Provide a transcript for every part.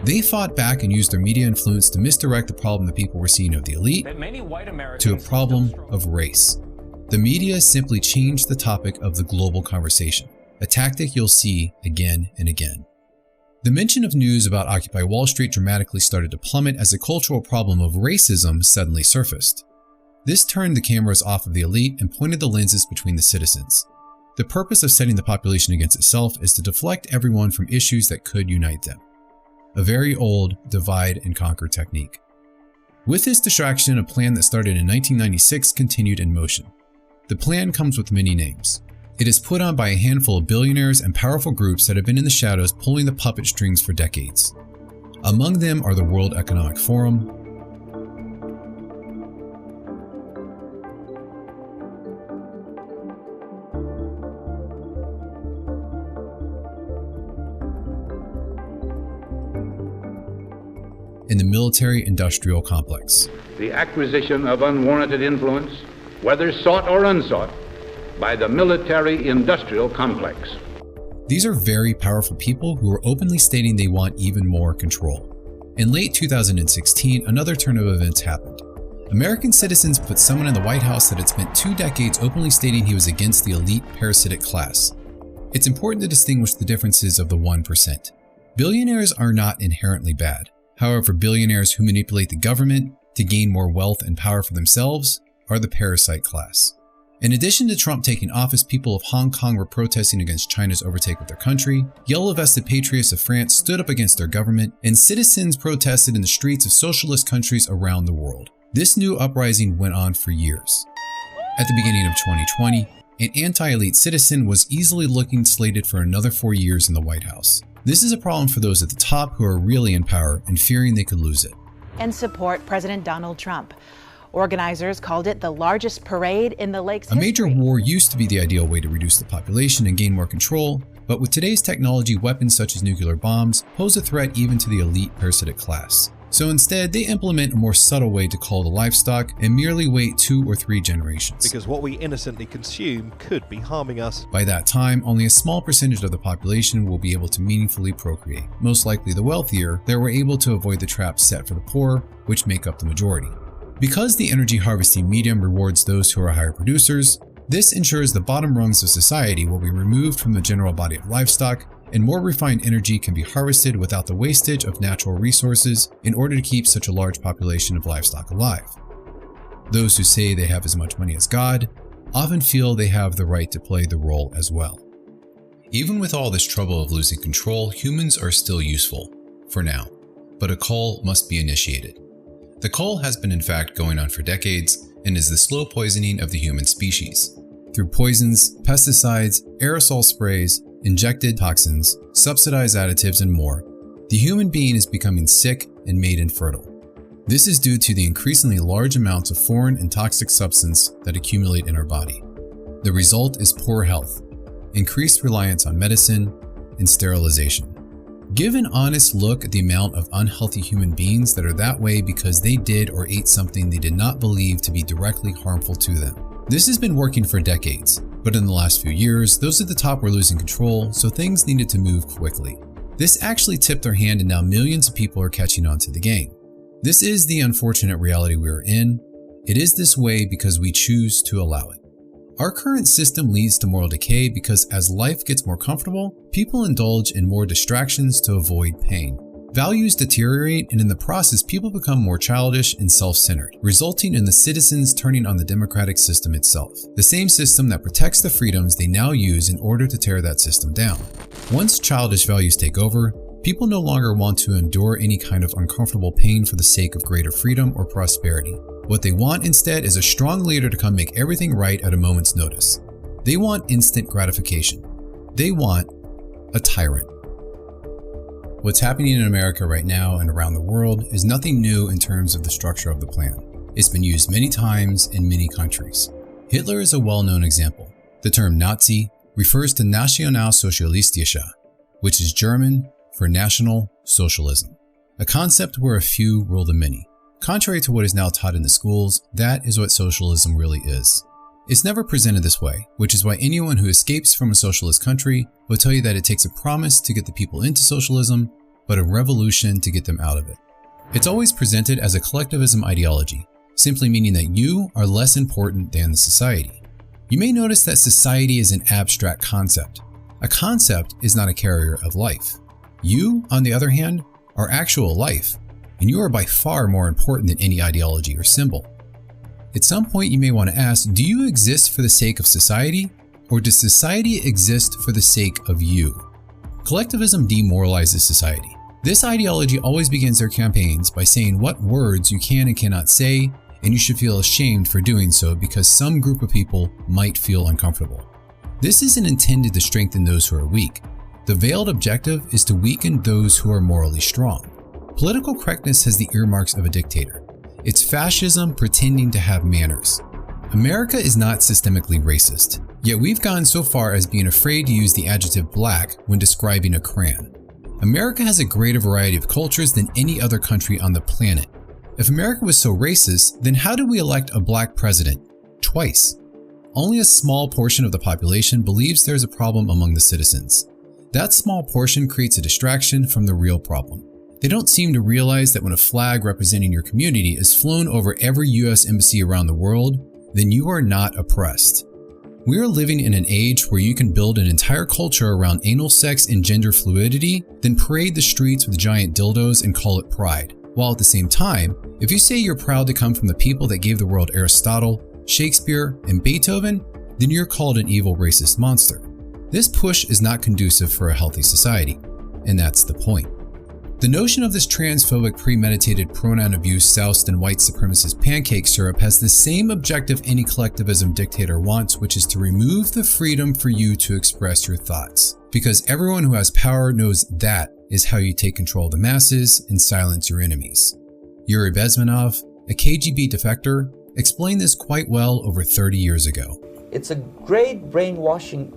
They fought back and used their media influence to misdirect the problem the people were seeing of the elite to a problem of race. The media simply changed the topic of the global conversation, a tactic you'll see again and again. The mention of news about Occupy Wall Street dramatically started to plummet as the cultural problem of racism suddenly surfaced. This turned the cameras off of the elite and pointed the lenses between the citizens. The purpose of setting the population against itself is to deflect everyone from issues that could unite them. A very old divide and conquer technique. With this distraction, a plan that started in 1996 continued in motion. The plan comes with many names. It is put on by a handful of billionaires and powerful groups that have been in the shadows pulling the puppet strings for decades. Among them are the World Economic Forum, and the military-industrial complex. The acquisition of unwarranted influence, whether sought or unsought, by the military-industrial complex. These are very powerful people who are openly stating they want even more control. In late 2016, another turn of events happened. American citizens put someone in the White House that had spent 2 decades openly stating he was against the elite parasitic class. It's important to distinguish the differences of the 1%. Billionaires are not inherently bad. However, billionaires who manipulate the government to gain more wealth and power for themselves are the parasite class. In addition to Trump taking office, people of Hong Kong were protesting against China's overtake of their country, yellow-vested patriots of France stood up against their government, and citizens protested in the streets of socialist countries around the world. This new uprising went on for years. At the beginning of 2020, an anti-elite citizen was easily looking slated for another 4 years in the White House. This is a problem for those at the top who are really in power and fearing they could lose it. And support President Donald Trump. Organizers called it the largest parade in the lake's history. A major war used to be the ideal way to reduce the population and gain more control, but with today's technology, weapons such as nuclear bombs pose a threat even to the elite parasitic class. So instead, they implement a more subtle way to cull the livestock and merely wait 2 or 3 generations. Because what we innocently consume could be harming us. By that time, only a small percentage of the population will be able to meaningfully procreate. Most likely the wealthier that were able to avoid the traps set for the poor, which make up the majority. Because the energy harvesting medium rewards those who are higher producers, this ensures the bottom rungs of society will be removed from the general body of livestock, and more refined energy can be harvested without the wastage of natural resources in order to keep such a large population of livestock alive. Those who say they have as much money as God often feel they have the right to play the role as well. Even with all this trouble of losing control, humans are still useful, for now, but a cull must be initiated. The cull has been in fact going on for decades and is the slow poisoning of the human species. Through poisons, pesticides, aerosol sprays, injected toxins, subsidized additives, and more, the human being is becoming sick and made infertile. This is due to the increasingly large amounts of foreign and toxic substance that accumulate in our body. The result is poor health, increased reliance on medicine, and sterilization. Give an honest look at the amount of unhealthy human beings that are that way because they did or ate something they did not believe to be directly harmful to them. This has been working for decades, but in the last few years, those at the top were losing control, so things needed to move quickly. This actually tipped their hand and now millions of people are catching on to the game. This is the unfortunate reality we are in. It is this way because we choose to allow it. Our current system leads to moral decay because as life gets more comfortable, people indulge in more distractions to avoid pain. Values deteriorate, and in the process, people become more childish and self-centered, resulting in the citizens turning on the democratic system itself, the same system that protects the freedoms they now use in order to tear that system down. Once childish values take over, people no longer want to endure any kind of uncomfortable pain for the sake of greater freedom or prosperity. What they want instead is a strong leader to come make everything right at a moment's notice. They want instant gratification. They want a tyrant. What's happening in America right now and around the world is nothing new in terms of the structure of the plan. It's been used many times in many countries. Hitler is a well-known example. The term Nazi refers to Nationalsozialistische, which is German for National Socialism, a concept where a few rule the many. Contrary to what is now taught in the schools, that is what socialism really is. It's never presented this way, which is why anyone who escapes from a socialist country will tell you that it takes a promise to get the people into socialism, but a revolution to get them out of it. It's always presented as a collectivism ideology, simply meaning that you are less important than the society. You may notice that society is an abstract concept. A concept is not a carrier of life. You, on the other hand, are actual life, and you are by far more important than any ideology or symbol. At some point you may want to ask, do you exist for the sake of society, or does society exist for the sake of you? Collectivism demoralizes society. This ideology always begins their campaigns by saying what words you can and cannot say, and you should feel ashamed for doing so because some group of people might feel uncomfortable. This isn't intended to strengthen those who are weak. The veiled objective is to weaken those who are morally strong. Political correctness has the earmarks of a dictator. It's fascism pretending to have manners. America is not systemically racist, yet we've gone so far as being afraid to use the adjective black when describing a crayon. America has a greater variety of cultures than any other country on the planet. If America was so racist, then how did we elect a black president? Twice. Only a small portion of the population believes there's a problem among the citizens. That small portion creates a distraction from the real problem. They don't seem to realize that when a flag representing your community is flown over every US embassy around the world, then you are not oppressed. We are living in an age where you can build an entire culture around anal sex and gender fluidity, then parade the streets with giant dildos and call it pride. While at the same time, if you say you're proud to come from the people that gave the world Aristotle, Shakespeare, and Beethoven, then you're called an evil racist monster. This push is not conducive for a healthy society, and that's the point. The notion of this transphobic premeditated pronoun abuse soused in white supremacist pancake syrup has the same objective any collectivism dictator wants, which is to remove the freedom for you to express your thoughts. Because everyone who has power knows that is how you take control of the masses and silence your enemies. Yuri Bezmenov, a KGB defector, explained this quite well over 30 years ago. It's a great brainwashing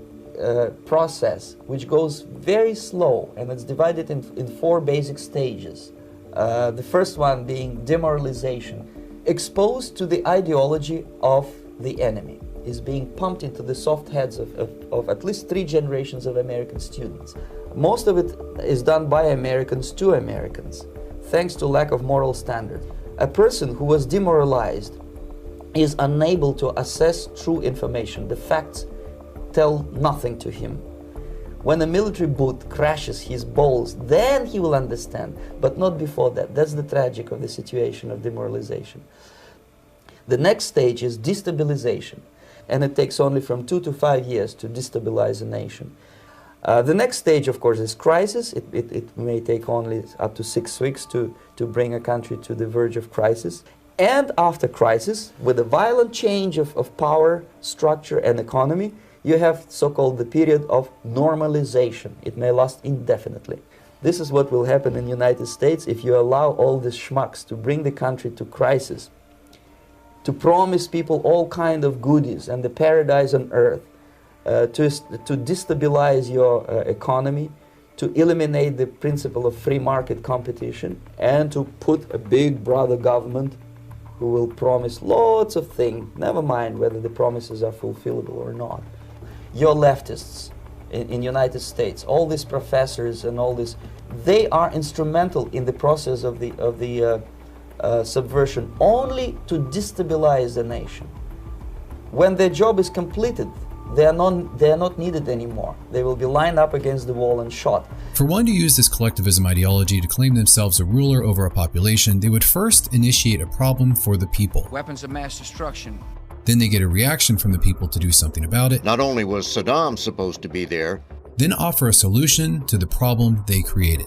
process which goes very slow, and it's divided in 4 basic stages. The first one being demoralization. Exposed to the ideology of the enemy is being pumped into the soft heads of at least 3 generations of American students. Most of it is done by Americans to Americans, thanks to lack of moral standards. A person who was demoralized is unable to assess true information. The facts tell nothing to him. When a military boot crashes his balls, then he will understand, but not before that. That's the tragic of the situation of demoralization. The next stage is destabilization, and it takes only from 2 to 5 years to destabilize a nation. The next stage, of course, is crisis. It may take only up to 6 weeks to bring a country to the verge of crisis. And after crisis, with a violent change of power, structure, and economy, you have so-called the period of normalization. It may last indefinitely. This is what will happen in the United States if you allow all these schmucks to bring the country to crisis, to promise people all kind of goodies and the paradise on earth, to destabilize your economy, to eliminate the principle of free market competition, and to put a big brother government who will promise lots of things, never mind whether the promises are fulfillable or not. Your leftists in the United States, all these professors and all this, they are instrumental in the process of the subversion only to destabilize the nation. When their job is completed, they are not needed anymore. They will be lined up against the wall and shot. For one to use this collectivism ideology to claim themselves a ruler over a population, they would first initiate a problem for the people. Weapons of mass destruction. Then they get a reaction from the people to do something about it. Not only was Saddam supposed to be there, then offer a solution to the problem they created.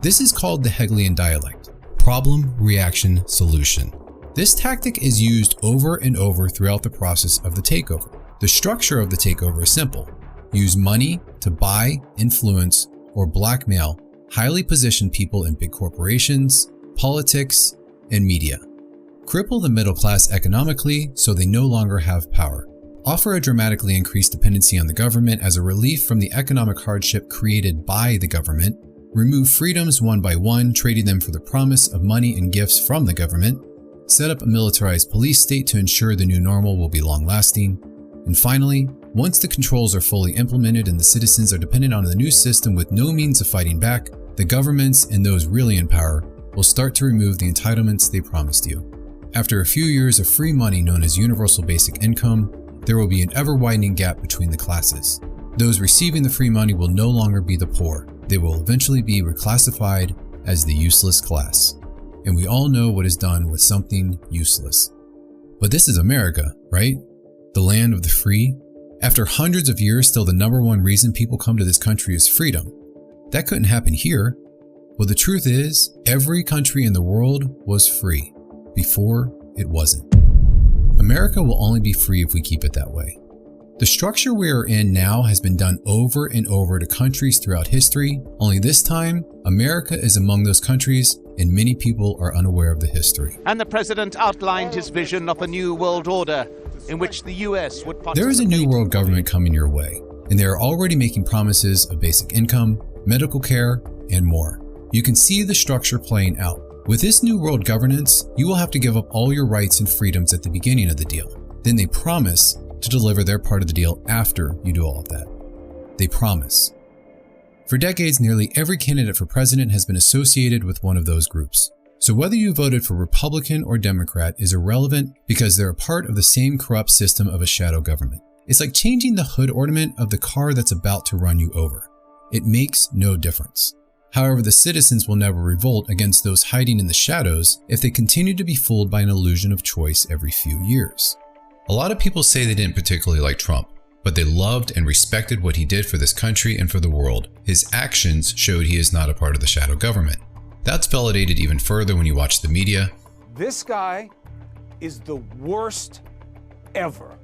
This is called the Hegelian dialect: problem, reaction, solution. This tactic is used over and over throughout the process of the takeover. The structure of the takeover is simple. Use money to buy, influence, or blackmail highly positioned people in big corporations, politics, and media. Cripple the middle class economically so they no longer have power. Offer a dramatically increased dependency on the government as a relief from the economic hardship created by the government. Remove freedoms one by one, trading them for the promise of money and gifts from the government. Set up a militarized police state to ensure the new normal will be long-lasting. And finally, once the controls are fully implemented and the citizens are dependent on the new system with no means of fighting back, the governments and those really in power will start to remove the entitlements they promised you. After a few years of free money known as universal basic income, there will be an ever-widening gap between the classes. Those receiving the free money will no longer be the poor. They will eventually be reclassified as the useless class. And we all know what is done with something useless. But this is America, right? The land of the free. After hundreds of years, still the number one reason people come to this country is freedom. That couldn't happen here. Well, the truth is, every country in the world was free before it wasn't. America will only be free if we keep it that way. The structure we are in now has been done over and over to countries throughout history, only this time, America is among those countries and many people are unaware of the history. And the president outlined his vision of a new world order in which the US would participate. There is a new world government coming your way, and they are already making promises of basic income, medical care, and more. You can see the structure playing out. With this new world governance, you will have to give up all your rights and freedoms at the beginning of the deal. Then they promise to deliver their part of the deal after you do all of that. They promise. For decades, nearly every candidate for president has been associated with one of those groups. So whether you voted for Republican or Democrat is irrelevant because they're a part of the same corrupt system of a shadow government. It's like changing the hood ornament of the car that's about to run you over. It makes no difference. However, the citizens will never revolt against those hiding in the shadows if they continue to be fooled by an illusion of choice every few years. A lot of people say they didn't particularly like Trump, but they loved and respected what he did for this country and for the world. His actions showed he is not a part of the shadow government. That's validated even further when you watch the media. This guy is the worst ever.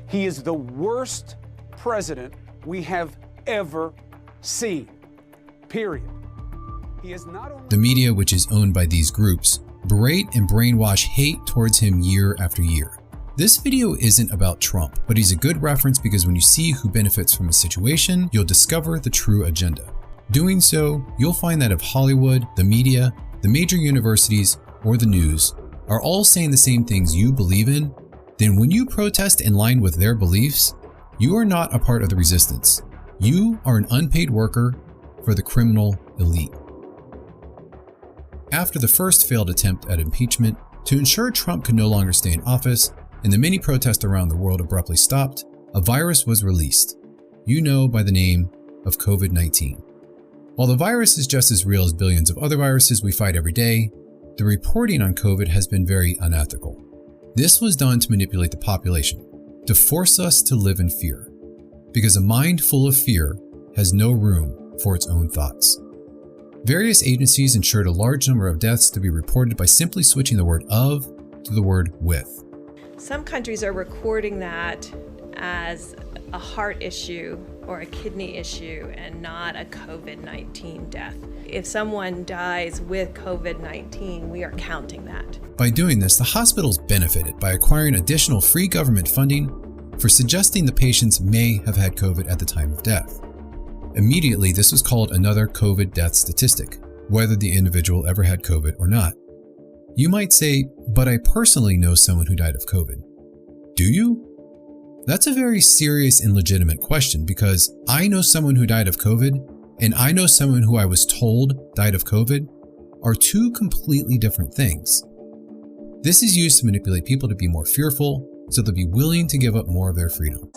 He is the worst president we have ever seen. Period. He is not only— The media, which is owned by these groups, berate and brainwash hate towards him year after year. This video isn't about Trump, but he's a good reference because when you see who benefits from a situation, you'll discover the true agenda. Doing so, you'll find that if Hollywood, the media, the major universities, or the news are all saying the same things you believe in, then when you protest in line with their beliefs, you are not a part of the resistance. You are an unpaid worker for the criminal elite. After the first failed attempt at impeachment, to ensure Trump could no longer stay in office, and the many protests around the world abruptly stopped, a virus was released, you know by the name of COVID-19. While the virus is just as real as billions of other viruses we fight every day, the reporting on COVID has been very unethical. This was done to manipulate the population, to force us to live in fear, because a mind full of fear has no room for its own thoughts. Various agencies ensured a large number of deaths to be reported by simply switching the word "of" to the word "with." Some countries are recording that as a heart issue or a kidney issue and not a COVID-19 death. If someone dies with COVID-19, we are counting that. By doing this, the hospitals benefited by acquiring additional free government funding for suggesting the patients may have had COVID at the time of death. Immediately, this was called another COVID death statistic, whether the individual ever had COVID or not. You might say, but I personally know someone who died of COVID. Do you? That's a very serious and legitimate question because I know someone who died of COVID and I know someone who I was told died of COVID are two completely different things. This is used to manipulate people to be more fearful so they'll be willing to give up more of their freedom.